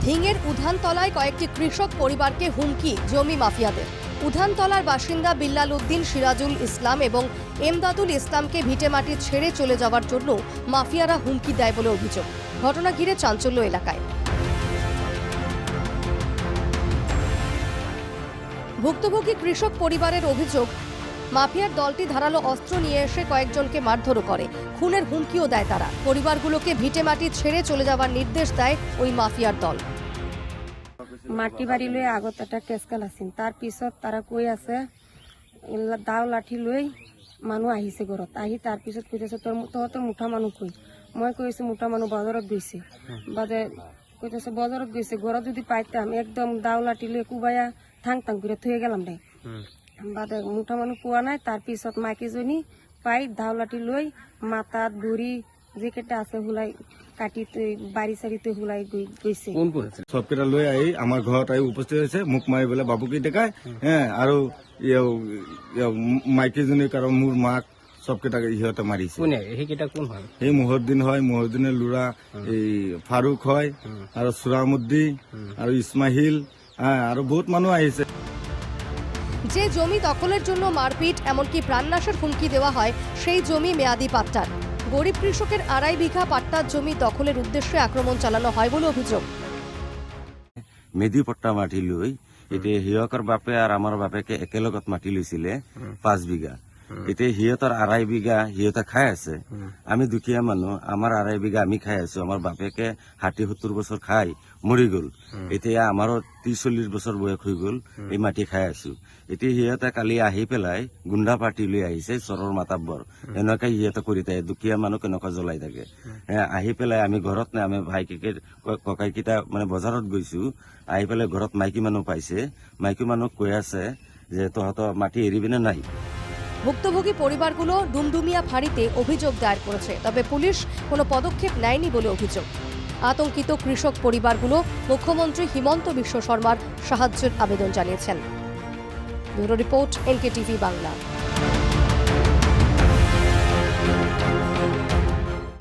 ধিঙের উধানতলায় কয়েকটি কৃষক পরিবারকে হুমকি জমি মাফিয়াদের। উধানতলার বাসিন্দা বিল্লাল উদ্দিন, সিরাজুল ইসলাম এবং এমদাদুল ইসলামকে ভিটেমাটি ছেড়ে চলে যাওয়ার জন্য মাফিয়ারা হুমকি দেয় বলে অভিযোগ। ঘটনা ঘিরে চাঞ্চল্য এলাকায়। ভুক্তভোগী কৃষক পরিবারের অভিযোগ, মাফিয়ার দলটি ধারালো অস্ত্র নিয়ে এসে কয়েকজনকে মারধরও করে, খুনের হুমকিও দেয় তারা। পরিবারগুলোকে ভিটেমাটি ছেড়ে চলে যাওয়ার নির্দেশ দেয় ওই মাফিয়ার দল। মাটি বাড়ি লই আগত একটা কেসকাল আছিল, তার পিছত তারা কৈ আছে দাও লাঠি লৈ মানুহ আহিছে ঘৰত। আহি তাৰ পিছত কৈছে তহঁতৰ মুঠা মানুহ কৈ। মই কৈছো মুঠা মানুহ বজাৰত গৈছে, বাদে কৈছে বজাৰত গৈছে, ঘৰত যদি পাইতাম একদম দাও লাঠি লৈ কোবায়া থাং থাং করে থৈ গেলাম দে। বাদে মুঠা মানুহ পোৱা নাই। তাৰ পিছত মাইকীজনী পাই দাও লাঠি লৈ মাথাত ভৰি যেকেইটা আছে হুলাই কাটি বাৰী চাৰিতে হুলাই গৈছে। সবকেইটা লৈ আহি আমাৰ ঘৰত আহি উপস্থিত হৈছে, মোক মাৰি পেলাই বাবুকি দেখাই আৰু মাইকীজনী কাৰণ মোৰ মাক সবকেইটাকে সিহঁতে মাৰিছে। সেই মুহৰদ্দিন হয়, মুহৰদ্দিনৰ ল'ৰা এই ফাৰুক হয় আৰু সুৰামুদ্দি আৰু ইছমাহিল আৰু বহুত মানুহ আহিছে। যে জমি দখলের জন্য মারপিট, এমনকি প্রাণনাশের হুমকি দেওয়া হয়, সেই জমি মেয়াদি পাট্টার। গরিব কৃষকের 2.5 বিঘা পাট্টার জমি দখলের উদ্দেশ্যে আক্রমণ চালানো হয় বলে অভিযোগ। মেধি পট্টা মাটি লৈ এতিয়া সিহঁতৰ বাপে আৰু আমাৰ বাপেকে একেলগত মাটি লৈছিলে 5 বিঘা। এতিয়া সিহঁতৰ 2.5 বিঘা সিহঁতে খাই আছে, আমি দুখীয়া মানুহ, আমাৰ 2.5 বিঘা আমি খাই আছো। আমাৰ বাপেকে 60-70 বছৰ খাই মৰি গ'ল, এতিয়া আমাৰো 30-40 বছৰ বয়স হৈ গ'ল, এই মাটি খাই আছো। এতিয়া সিহঁতে কালি আহি পেলাই গুণ্ডা পাৰ্টি লৈ আহিছে, চৰৰ মাতাব্বৰ এনেকুৱা সিহঁতে কৰি থাকে। দুখীয়া মানুহ কেনেকুৱা জ্বলাই থাকে। আহি পেলাই আমি ঘৰত নাই, আমি ভাইকে ককাইকেইটা মানে বজাৰত গৈছো, আহি পেলাই ঘৰত মাইকী মানুহ পাইছে, মাইকী মানুহ কৈ আছে যে তহঁতৰ মাটি এৰিবিনে নাই। ভুক্তভোগী পরিবারগুলো ডুমডুমিয়া ফাঁড়িতে অভিযোগ দায়ের করেছে, তবে পুলিশ কোনো পদক্ষেপ নেয়নি বলে অভিযোগ। আতঙ্কিত কৃষক পরিবারগুলো মুখ্যমন্ত্রী হিমন্ত বিশ্ব শর্মার সাহায্যের আবেদন জানিয়েছেন। Bureau report, NKTV Bangla.